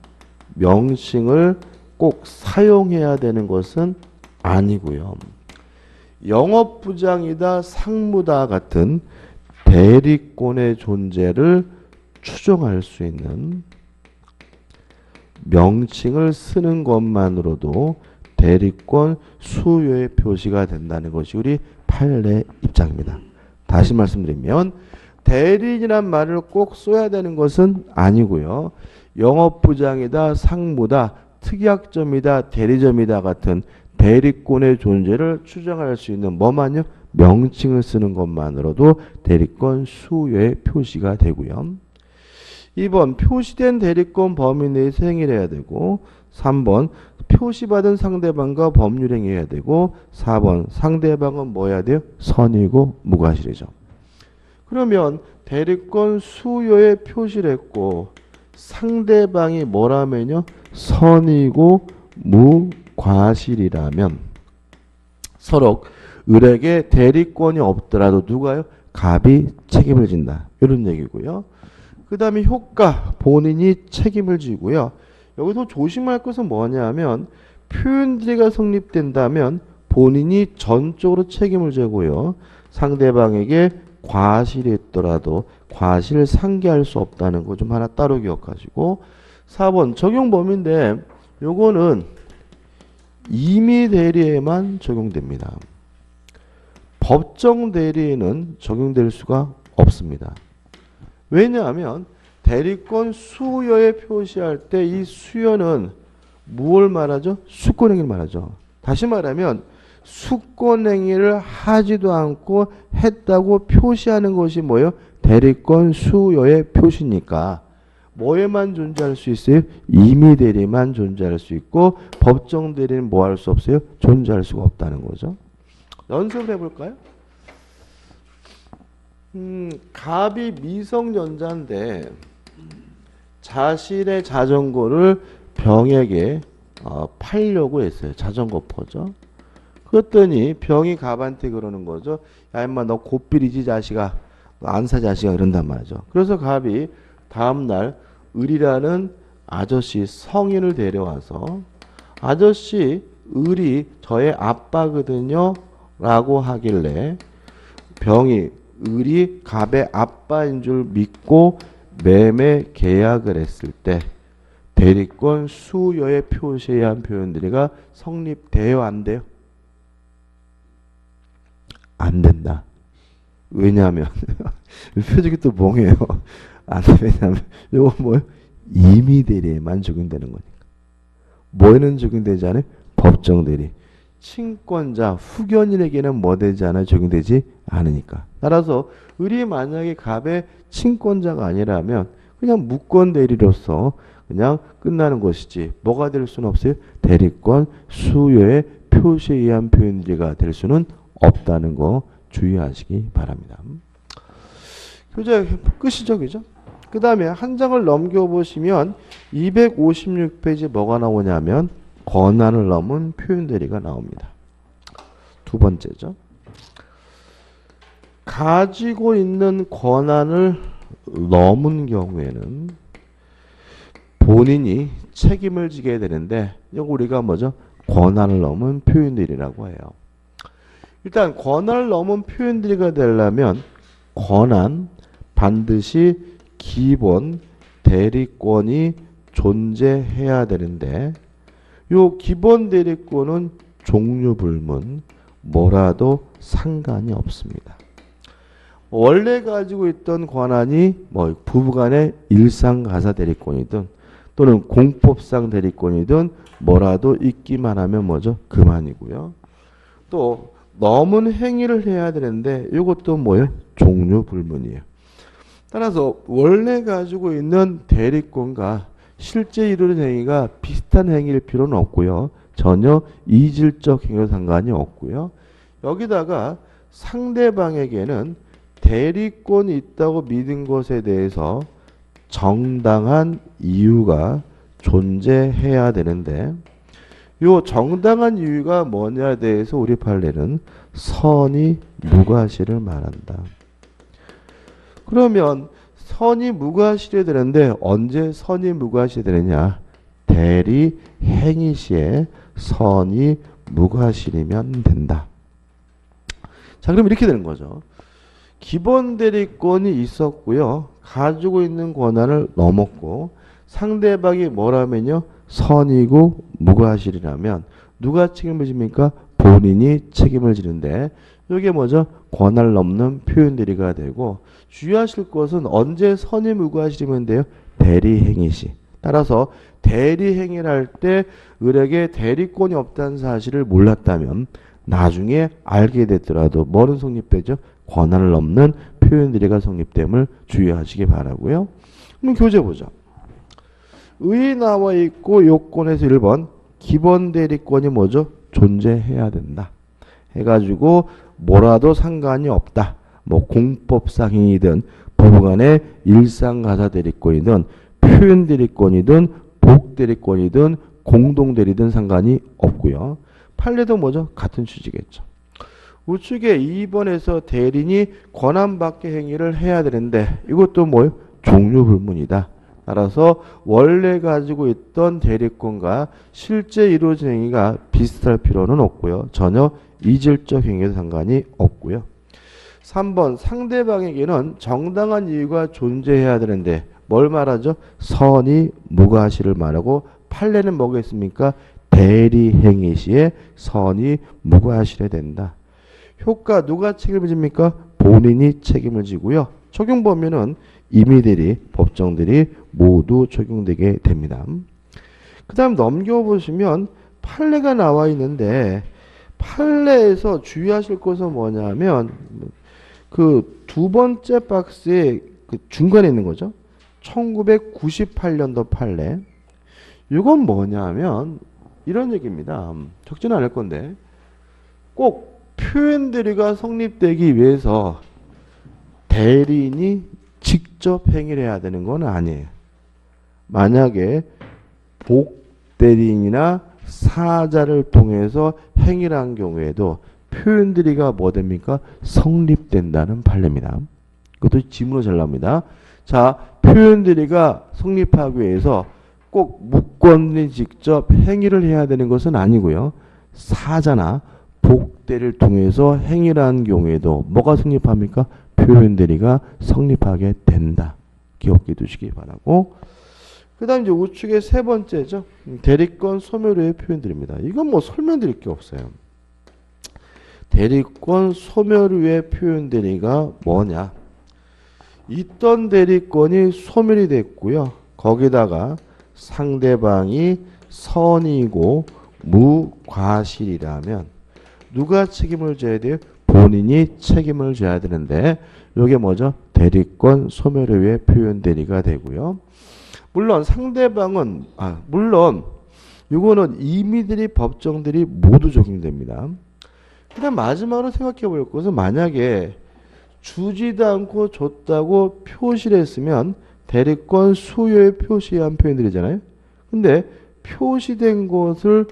명칭을 꼭 사용해야 되는 것은 아니고요. 영업부장이다, 상무다 같은 대리권의 존재를 추정할 수 있는 명칭을 쓰는 것만으로도 대리권 수요의 표시가 된다는 것이 우리 판례 입장입니다. 다시 말씀드리면 대리인이란 말을 꼭 써야 되는 것은 아니고요. 영업부장이다, 상무다, 특약점이다, 대리점이다 같은 대리권의 존재를 추정할 수 있는 뭐만요? 명칭을 쓰는 것만으로도 대리권 수요의 표시가 되고요. 2번 표시된 대리권 범위 내에서 행위를 해야 되고 3번 표시받은 상대방과 법률 행위해야 되고 4번 상대방은 뭐 해야 돼요? 선이고 무과실이죠. 그러면 대리권 수요에 표시를 했고 상대방이 뭐라면요? 선이고 무과실이라면 서로 을에게 대리권이 없더라도 누가요? 갑이 책임을 진다. 이런 얘기고요. 그 다음에 효과, 본인이 책임을 지고요. 여기서 조심할 것은 뭐냐면 표현들이가 성립된다면 본인이 전적으로 책임을 지고요. 상대방에게 과실이 있더라도 과실을 상기할 수 없다는 거 좀 하나 따로 기억하시고 4번 적용 범위인데 요거는 임의 대리에만 적용됩니다. 법정 대리에는 적용될 수가 없습니다. 왜냐하면 대리권 수요에 표시할 때 이 수요는 무엇을 말하죠? 수권행위를 말하죠. 다시 말하면 수권행위를 하지도 않고 했다고 표시하는 것이 뭐예요? 대리권 수요의 표시니까 뭐에만 존재할 수 있어요? 임의 대리만 존재할 수 있고 법정 대리는 뭐 할 수 없어요? 존재할 수가 없다는 거죠. 연습을 해볼까요? 갑이 미성년자인데 자신의 자전거를 병에게 팔려고 했어요. 자전거 퍼죠. 그랬더니 병이 갑한테 그러는 거죠. 야 임마 너 곧비리지 자식아. 너 안 사 자식아 그런단 말이죠. 그래서 갑이 다음날 을이라는 아저씨 성인을 데려와서 아저씨 을이 저의 아빠거든요 라고 하길래 병이 을이 갑의 아빠인 줄 믿고 매매 계약을 했을 때 대리권 수요에 표시에 의한 표현들이가 성립돼요? 안 돼요? 안 된다. 왜냐하면 표적이 또 멍해요. 안 돼. 왜냐하면 이거 뭐예요? 임의 대리에만 적용되는 거니까. 뭐에는 적용되지 않아요? 법정 대리. 친권자, 후견인에게는 뭐 되지 않아요? 적용되지 않으니까. 따라서 을이 만약에 갑의 친권자가 아니라면 그냥 무권 대리로서 그냥 끝나는 것이지 뭐가 될 수는 없어요? 대리권 수요의 표시에 의한 표현들이가 될 수는 없다는 거 주의하시기 바랍니다. 교재 끝이죠, 그죠? 그 다음에 한 장을 넘겨보시면 256페이지 뭐가 나오냐면 권한을 넘은 표현 대리가 나옵니다. 두 번째죠. 가지고 있는 권한을 넘은 경우에는 본인이 책임을 지게 되는데 이거 우리가 뭐죠? 권한을 넘은 표현 대리라고 해요. 일단 권한을 넘은 표현 대리가 되려면 권한 반드시 기본 대리권이 존재해야 되는데 요 기본 대리권은 종류불문 뭐라도 상관이 없습니다. 원래 가지고 있던 권한이 뭐 부부간의 일상가사 대리권이든 또는 공법상 대리권이든 뭐라도 있기만 하면 뭐죠? 그만이고요. 또 넘은 행위를 해야 되는데 이것도 뭐예요? 종류불문이에요. 따라서 원래 가지고 있는 대리권과 실제 이루는 행위가 비슷한 행위일 필요는 없고요. 전혀 이질적 행위와 상관이 없고요. 여기다가 상대방에게는 대리권이 있다고 믿은 것에 대해서 정당한 이유가 존재해야 되는데 요 정당한 이유가 뭐냐에 대해서 우리 판례는 선이 무과실을 말한다. 그러면 선이 무과실이 되는데 언제 선이 무과실이 되느냐? 대리 행위 시에 선이 무과실이면 된다. 자, 그럼 이렇게 되는 거죠. 기본 대리권이 있었고요. 가지고 있는 권한을 넘었고 상대방이 뭐라면요? 선이고 무과실이라면 누가 책임을 집니까? 본인이 책임을 지는데 이게 뭐죠? 권한을 넘는 표현 대리가 되고 주의하실 것은 언제 선이 무과실이면 돼요? 대리행위 시. 따라서 대리행위를 할 때 을에게 대리권이 없다는 사실을 몰랐다면 나중에 알게 됐더라도 뭐는 성립되죠? 권한을 넘는 표현 대리가 성립됨을 주의하시기 바라고요. 그럼 교재 보죠. 의 나와 있고 요건에서 1번 기본 대리권이 뭐죠? 존재해야 된다. 해가지고 뭐라도 상관이 없다. 뭐 공법상행이든 부부간의 일상가사 대리권이든 표현 대리권이든 복 대리권이든 공동 대리든 상관이 없고요. 판례도 뭐죠? 같은 취지겠죠. 우측에 2번에서 대리인이 권한 밖의 행위를 해야 되는데 이것도 뭐예요? 종류 불문이다. 따라서 원래 가지고 있던 대리권과 실제 이루어진 행위가 비슷할 필요는 없고요. 전혀 이질적 행위도 상관이 없고요. 3번 상대방에게는 정당한 이유가 존재해야 되는데 뭘 말하죠? 선이 무과실을 말하고 판례는 뭐겠습니까? 대리행위 시에 선이 무과실해야 된다. 효과 누가 책임을 집니까? 본인이 책임을 지고요. 적용 범위는 임의대리, 법정대리 모두 적용되게 됩니다. 그 다음 넘겨보시면 판례가 나와 있는데 판례에서 주의하실 것은 뭐냐면 그 두 번째 박스에 그 중간에 있는 거죠. 1998년도 판례. 이건 뭐냐면 이런 얘기입니다. 적지는 않을 건데 꼭 표현 대리가 성립되기 위해서 대리인이 직접 행위를 해야 되는 건 아니에요. 만약에 복 대리인이나 사자를 통해서 행위를 한 경우에도 표현 대리가 뭐 됩니까? 성립된다는 판례입니다. 그것도 지문으로 잘 나옵니다. 자, 표현 대리가 성립하기 위해서 꼭 무권이 직접 행위를 해야 되는 것은 아니고요. 사자나 복대를 통해서 행위를 한 경우에도 뭐가 성립합니까? 표현 대리가 성립하게 된다. 기억해 두시기 바라고. 그 다음 이제 우측의 세 번째죠. 대리권 소멸의 표현들입니다. 이건 뭐 설명드릴 게 없어요. 대리권 소멸 후의 표현 대리가 뭐냐? 있던 대리권이 소멸이 됐고요. 거기다가 상대방이 선이고 무과실이라면 누가 책임을 져야 돼요? 본인이 책임을 져야 되는데 이게 뭐죠? 대리권 소멸 후의 표현 대리가 되고요. 물론 상대방은 물론 이거는 임의들이 법정들이 모두 적용됩니다. 그다음 마지막으로 생각해 볼 것은 만약에 주지도 않고 줬다고 표시를 했으면 대리권 수요에 표시한 표현들이잖아요. 근데 표시된 것을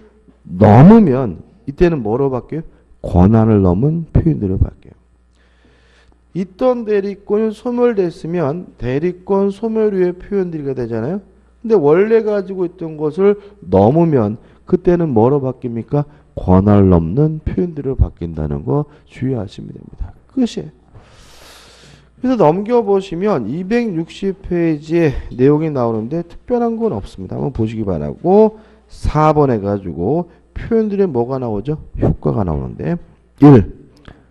넘으면 이때는 뭐로 바뀌어요? 권한을 넘은 표현들로 바뀌어요. 있던 대리권이 소멸됐으면 대리권 소멸 후의 표현들이 되잖아요. 근데 원래 가지고 있던 것을 넘으면 그때는 뭐로 바뀝니까? 권한을 넘는 표현들로 바뀐다는 거 주의하시면 됩니다. 끝이에요. 그래서 넘겨보시면 260페이지에 내용이 나오는데 특별한 건 없습니다. 한번 보시기 바라고 4번 해가지고 표현들이 뭐가 나오죠? 효과가 나오는데 1.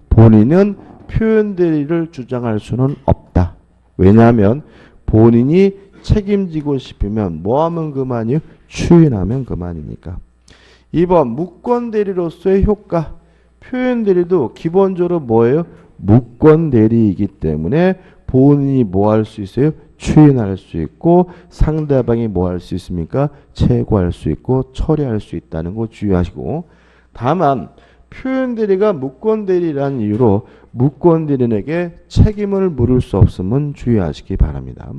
본인은 표현 대리를 주장할 수는 없다. 왜냐하면 본인이 책임지고 싶으면 뭐하면 그만이요? 추인하면 그만이니까. 2번 무권 대리로서의 효과. 표현 대리도 기본적으로 뭐예요? 무권 대리이기 때문에 본인이 뭐 할 수 있어요? 추인할 수 있고 상대방이 뭐 할 수 있습니까? 체고할 수 있고 처리할 수 있다는 거 주의하시고 다만 표현 대리가 무권 대리라는 이유로 무권 대리인에게 책임을 물을 수 없음은 주의하시기 바랍니다.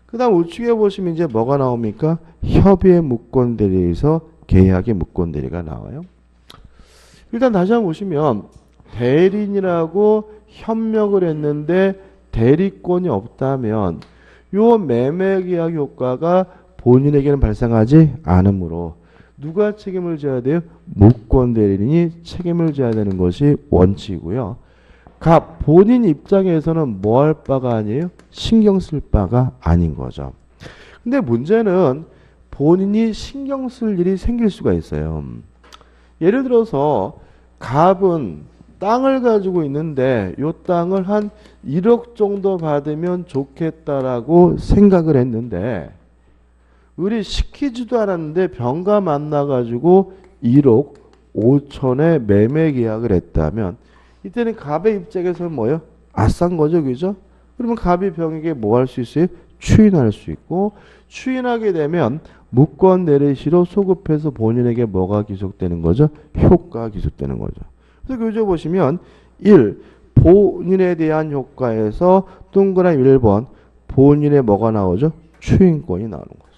그 다음 우측에 보시면 이제 뭐가 나옵니까? 협의의 무권 대리에서 계약의 무권 대리가 나와요. 일단 다시 한번 보시면 대리인이라고 협력을 했는데 대리권이 없다면 요 매매계약 효과가 본인에게는 발생하지 않으므로 누가 책임을 져야 돼요? 무권 대리인이 책임을 져야 되는 것이 원칙이고요. 본인 입장에서는 뭐 할 바가 아니에요? 신경 쓸 바가 아닌 거죠. 근데 문제는 본인이 신경 쓸 일이 생길 수가 있어요. 예를 들어서 갑은 땅을 가지고 있는데 이 땅을 한 1억 정도 받으면 좋겠다라고 생각을 했는데 을이 시키지도 않았는데 병가 만나가지고 1억 5천에 매매 계약을 했다면 이때는 갑의 입장에서는 뭐예요? 아싼 거죠, 그죠? 그러면 갑이 병에게 뭐 할 수 있어요? 추인할 수 있고 추인하게 되면 무권 내리시로 소급해서 본인에게 뭐가 기속되는 거죠? 효과가 기속되는 거죠. 그래서 교재 보시면 1. 본인에 대한 효과에서 동그라미 1번 본인의 뭐가 나오죠? 추인권이 나오는 거죠.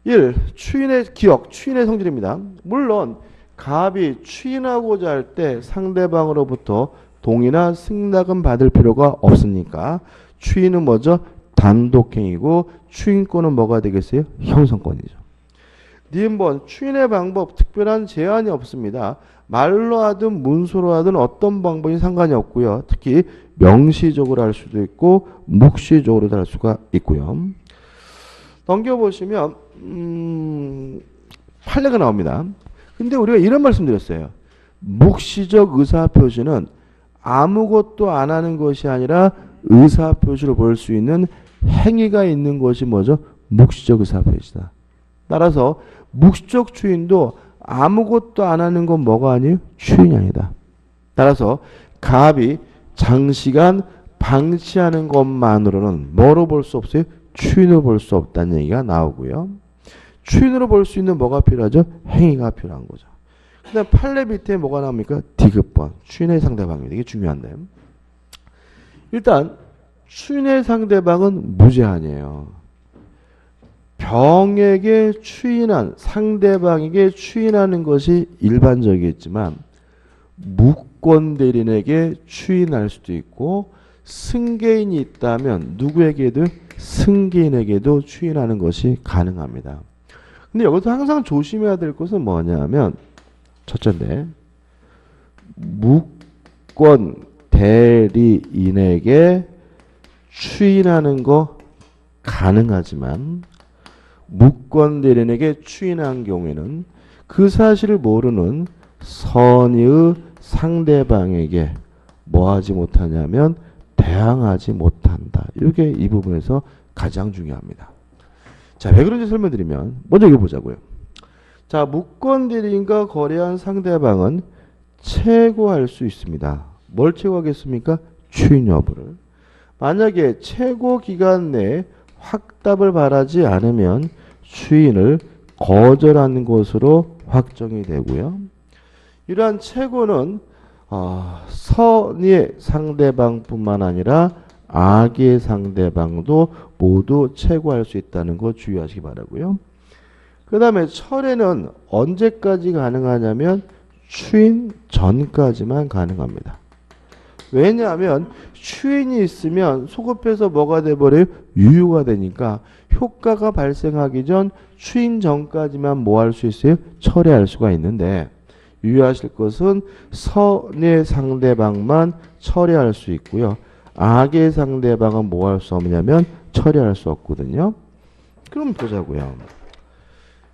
1. 추인의 기억, 추인의 성질입니다. 물론 갑이 추인하고자 할 때 상대방으로부터 동의나 승낙은 받을 필요가 없으니까 추인은 뭐죠? 단독행위고 추인권은 뭐가 되겠어요? 형성권이죠. 니은번 추인의 방법 특별한 제한이 없습니다. 말로 하든 문서로 하든 어떤 방법이 상관이 없고요. 특히 명시적으로 할 수도 있고 묵시적으로도 할 수가 있고요. 넘겨보시면 판례가 나옵니다. 근데 우리가 이런 말씀 드렸어요. 묵시적 의사표시는 아무것도 안 하는 것이 아니라 의사표시로 볼 수 있는 행위가 있는 것이 뭐죠? 묵시적 의사표시다. 따라서 묵시적 추인도 아무것도 안 하는 건 뭐가 아니에요? 추인이 아니다. 따라서 갑이 장시간 방치하는 것만으로는 뭐로 볼 수 없어요? 추인으로 볼 수 없다는 얘기가 나오고요. 추인으로 볼 수 있는 뭐가 필요하죠? 행위가 필요한 거죠. 그 다음 판례 밑에 뭐가 나옵니까? 디귿번. 추인의 상대방입니다. 이게 중요한데. 일단 추인의 상대방은 무제한이에요. 병에게 추인한 상대방에게 추인하는 것이 일반적이겠지만 무권 대리인에게 추인할 수도 있고 승계인이 있다면 누구에게도 승계인에게도 추인하는 것이 가능합니다. 근데 여기서 항상 조심해야 될 것은 뭐냐면 첫째인데 무권 대리인에게 추인하는 거 가능하지만 무권 대리인에게 추인한 경우에는 그 사실을 모르는 선의의 상대방에게 뭐 하지 못하냐면 대항하지 못한다. 이게 이 부분에서 가장 중요합니다. 자, 왜 그런지 설명드리면 먼저 이거 보자고요. 자, 무권 대리인과 거래한 상대방은 최고할 수 있습니다. 뭘 최고하겠습니까? 추인 여부를. 만약에 최고 기간 내에 확답을 바라지 않으면 추인을 거절하는 것으로 확정이 되고요. 이러한 최고는 선의 상대방뿐만 아니라 악의 상대방도 모두 최고할 수 있다는 거 주의하시기 바라고요. 그 다음에 철회는 언제까지 가능하냐면 추인 전까지만 가능합니다. 왜냐하면 추인이 있으면 소급해서 뭐가 돼버려요? 유효가 되니까 효과가 발생하기 전 추인 전까지만 뭐 할 수 있어요? 철회할 수가 있는데 유의하실 것은 선의 상대방만 철회할 수 있고요. 악의 상대방은 뭐 할 수 없냐면 철회할 수 없거든요. 그럼 보자고요.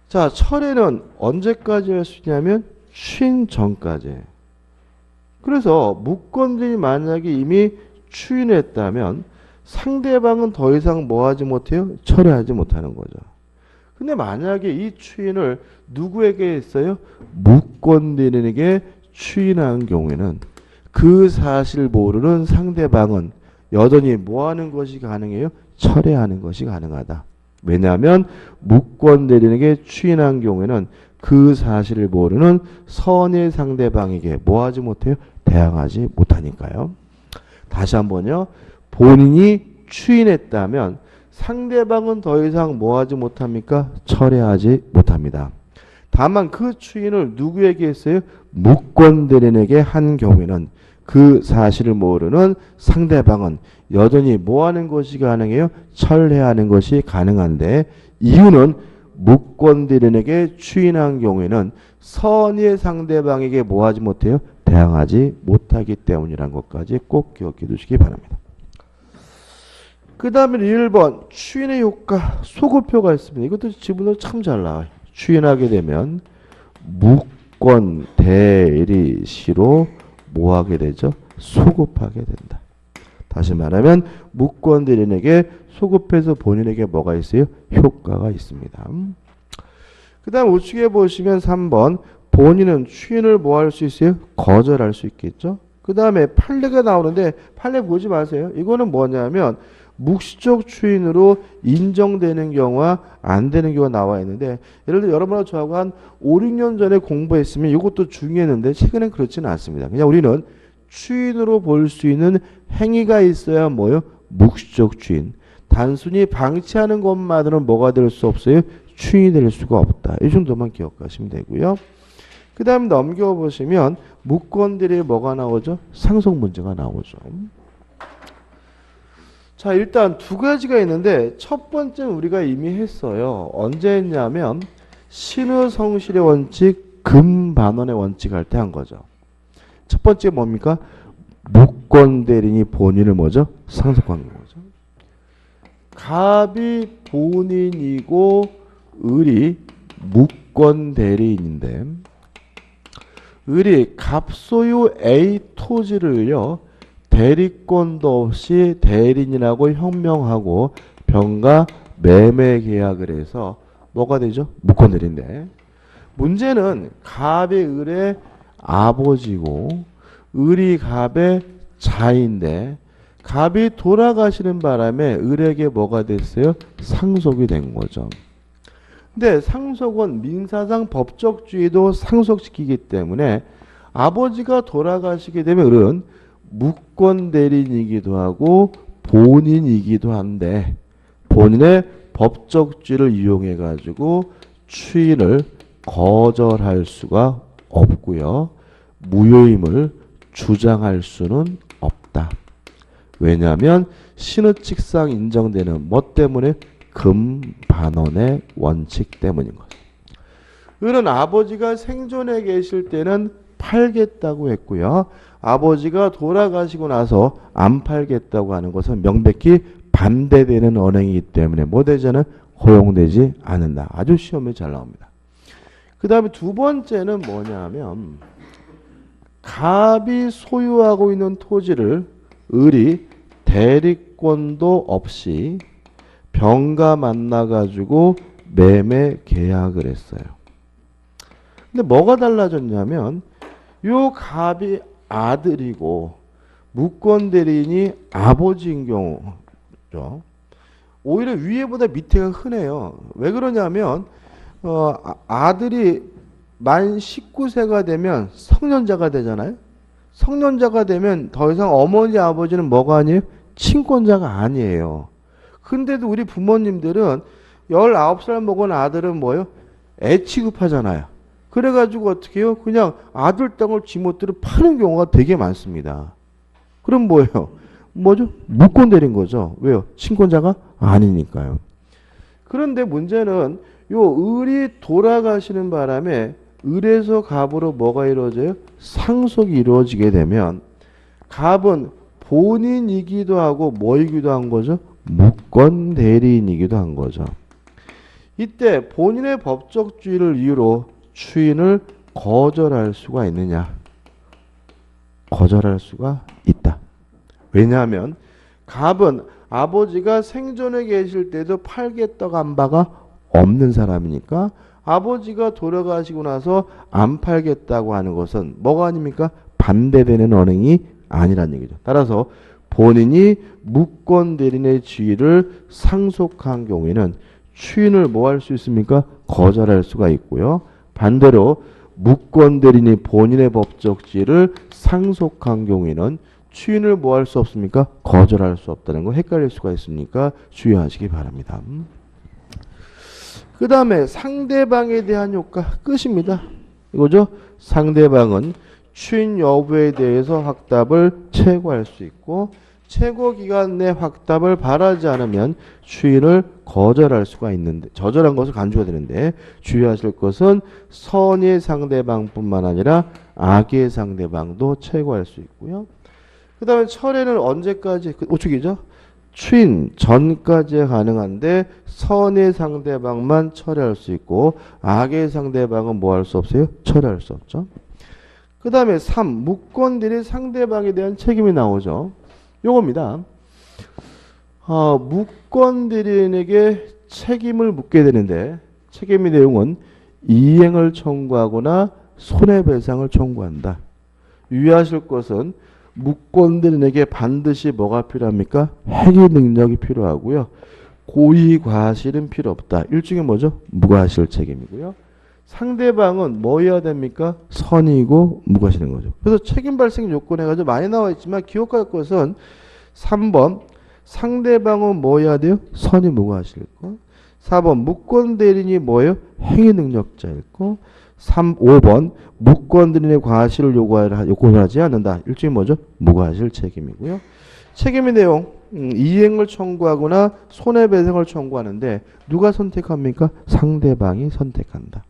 자, 철회는 언제까지 할 수 있냐면 추인 전까지. 그래서 무권들이 만약에 이미 추인했다면 상대방은 더 이상 뭐 하지 못해요? 철회하지 못하는 거죠. 근데 만약에 이 추인을 누구에게 했어요? 무권대리인에게 추인한 경우에는 그 사실 모르는 상대방은 여전히 뭐 하는 것이 가능해요? 철회하는 것이 가능하다. 왜냐하면 무권대리인에게 추인한 경우에는 그 사실을 모르는 선의 상대방에게 뭐 하지 못해요? 대항하지 못하니까요. 다시 한번요. 본인이 추인했다면 상대방은 더 이상 뭐 하지 못합니까? 철회하지 못합니다. 다만 그 추인을 누구에게 했어요? 무권 대리인에게 한 경우에는 그 사실을 모르는 상대방은 여전히 뭐 하는 것이 가능해요? 철회하는 것이 가능한데 이유는 무권 대리인에게 추인한 경우에는 선의의 상대방에게 뭐 하지 못해요? 대항하지 못하기 때문이라는 것까지 꼭 기억해 두시기 바랍니다. 그 다음에 1번 추인의 효과 소급표가 있습니다. 이것도 지문으로 참 잘 나와요. 추인하게 되면 무권 대리시로 뭐 하게 되죠? 소급하게 된다. 다시 말하면 무권 대리인에게 소급해서 본인에게 뭐가 있어요? 효과가 있습니다. 그 다음 우측에 보시면 3번 본인은 추인을 뭐 할 수 있어요? 거절할 수 있겠죠? 그 다음에 판례가 나오는데 판례 보지 마세요. 이거는 뭐냐면 묵시적 추인으로 인정되는 경우와 안 되는 경우가 나와 있는데 예를 들어 여러분하고 저하고 한 5, 6년 전에 공부했으면 이것도 중요했는데 최근엔 그렇지는 않습니다. 그냥 우리는 추인으로 볼 수 있는 행위가 있어야 뭐요? 묵시적 추인. 단순히 방치하는 것만으로는 뭐가 될 수 없어요? 추인이 될 수가 없다. 이 정도만 기억하시면 되고요. 그 다음 넘겨보시면 무권들이 뭐가 나오죠? 상속 문제가 나오죠. 자, 일단 두 가지가 있는데 첫 번째는 우리가 이미 했어요. 언제 했냐면 신의성실의 원칙, 금반원의 원칙 할 때 한 거죠. 첫 번째 뭡니까? 무권 대리인이 본인을 뭐죠? 상속한 거죠. 갑이 본인이고 을이 무권 대리인인데 을이 갑소유 A 토지를요 대리권도 없이 대리인이라고 형명하고 병가 매매 계약을 해서 뭐가 되죠? 무권 대리인데 문제는 갑이 을의 아버지고 을이 갑의 자인데 갑이 돌아가시는 바람에 을에게 뭐가 됐어요? 상속이 된 거죠. 근데 상속은 민사상 법적주의도 상속시키기 때문에 아버지가 돌아가시게 되면 을은 무권 대리인이기도 하고 본인이기도 한데 본인의 법적주의를 이용해 가지고 추인을 거절할 수가 없고요. 무효임을 주장할 수는 없다. 왜냐하면 신의칙상 인정되는 뭐 때문에? 금반원의 원칙 때문인 거죠. 을은 아버지가 생존해 계실 때는 팔겠다고 했고요. 아버지가 돌아가시고 나서 안 팔겠다고 하는 것은 명백히 반대되는 언행이기 때문에 뭐 되잖아요? 허용되지 않는다. 아주 시험에 잘 나옵니다. 그 다음에 두 번째는 뭐냐면 갑이 소유하고 있는 토지를 을이 대리권도 없이 병가 만나가지고 매매 계약을 했어요. 근데 뭐가 달라졌냐면 요 갑이 아들이고 무권 대리인이 아버지인 경우죠. 오히려 위에보다 밑에가 흔해요. 왜 그러냐면 아들이 만 19세가 되면 성년자가 되잖아요. 성년자가 되면 더 이상 어머니 아버지는 뭐가 아니에요? 친권자가 아니에요. 근데도 우리 부모님들은 19살 먹은 아들은 뭐예요? 애 취급하잖아요. 그래가지고 어떻게 해요? 그냥 아들 땅을 지못대로 파는 경우가 되게 많습니다. 그럼 뭐예요? 뭐죠? 무권 대리인 거죠. 왜요? 친권자가 아니니까요. 그런데 문제는 요 을이 돌아가시는 바람에 을에서 갑으로 뭐가 이루어져요? 상속이 이루어지게 되면 갑은 본인이기도 하고 뭐이기도 한 거죠? 무권 대리인이기도 한 거죠. 이때 본인의 법적주의를 이유로 추인을 거절할 수가 있느냐? 거절할 수가 있다. 왜냐하면 갑은 아버지가 생존해 계실 때도 팔겠다고 한 바가 없는 사람이니까 아버지가 돌아가시고 나서 안 팔겠다고 하는 것은 뭐가 아닙니까? 반대되는 언행이 아니란 얘기죠. 따라서 본인이 무권 대리인의 지위를 상속한 경우에는 추인을 뭐 할 수 있습니까? 거절할 수가 있고요. 반대로 무권 대리인이 본인의 법적 지위를 상속한 경우에는 추인을 뭐 할 수 없습니까? 거절할 수 없다는 거 헷갈릴 수가 있으니까 주의하시기 바랍니다. 그 다음에 상대방에 대한 효과 끝입니다. 이거죠? 상대방은 추인 여부에 대해서 확답을 최고할 수 있고 최고 기간 내 확답을 바라지 않으면 추인을 거절할 수가 있는데 저절한 것을 간주가 되는데 주의하실 것은 선의 상대방뿐만 아니라 악의 상대방도 최고할 수 있고요. 그 다음에 철회는 언제까지? 오축이죠? 추인 전까지 가능한데 선의 상대방만 철회할 수 있고 악의 상대방은 뭐 할 수 없어요? 철회할 수 없죠. 그 다음에 3. 무권들이 상대방에 대한 책임이 나오죠. 요겁니다. 무권들인에게 책임을 묻게 되는데 책임의 내용은 이행을 청구하거나 손해배상을 청구한다. 유의하실 것은 무권들인에게 반드시 뭐가 필요합니까? 행위 능력이 필요하고요. 고의 과실은 필요 없다. 일종의 뭐죠? 무과실 책임이고요. 상대방은 뭐 해야 됩니까? 선이고 무과실인 거죠. 그래서 책임 발생 요건 해가지고 많이 나와 있지만 기억할 것은 3번 상대방은 뭐 해야 돼요? 선이 무과실일 거. 4번 무권 대리인이 뭐예요? 행위 능력자일 거. 5번 무권 대리인의 과실을 요구하지 않는다. 일종의 뭐죠? 무과실 책임이고요. 책임의 내용 이행을 청구하거나 손해배상을 청구하는데 누가 선택합니까? 상대방이 선택한다.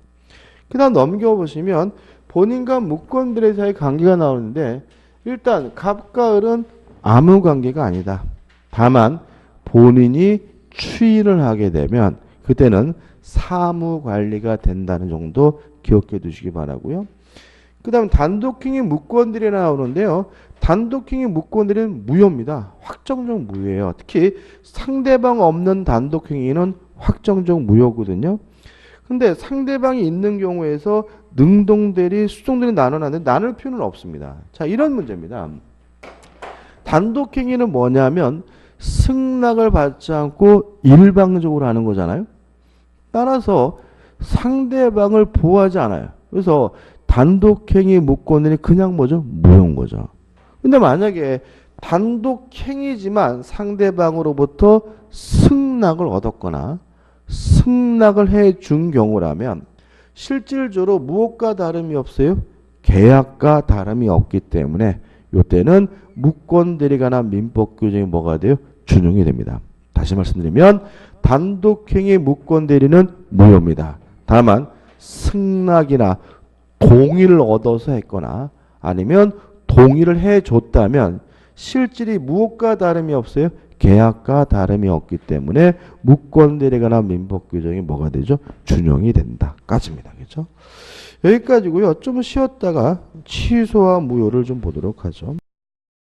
그 다음 넘겨보시면 본인과 무권들의 사이 관계가 나오는데 일단 갑과 을은 아무 관계가 아니다. 다만 본인이 추인을 하게 되면 그때는 사무관리가 된다는 정도 기억해 두시기 바라고요. 그 다음 단독행위 무권들이 나오는데요. 단독행위 무권들은 무효입니다. 확정적 무효예요. 특히 상대방 없는 단독행위는 확정적 무효거든요. 근데 상대방이 있는 경우에서 능동대리, 수동대리 나눠놨는데 나눌 필요는 없습니다. 자, 이런 문제입니다. 단독행위는 뭐냐면 승낙을 받지 않고 일방적으로 하는 거잖아요. 따라서 상대방을 보호하지 않아요. 그래서 단독행위 무권들이 그냥 뭐죠? 무효인 거죠. 근데 만약에 단독행위지만 상대방으로부터 승낙을 얻었거나 승낙을 해준 경우라면 실질적으로 무엇과 다름이 없어요? 계약과 다름이 없기 때문에 이때는 무권대리가 난 민법규정이 뭐가 돼요? 준용이 됩니다. 다시 말씀드리면 단독행위 무권대리는 무효입니다. 다만 승낙이나 동의를 얻어서 했거나 아니면 동의를 해줬다면 실질이 무엇과 다름이 없어요? 계약과 다름이 없기 때문에 무권대리에 관한 민법규정이 뭐가 되죠? 준용이 된다. 까지입니다. 그렇죠? 여기까지고요. 좀 쉬었다가 취소와 무효를 좀 보도록 하죠.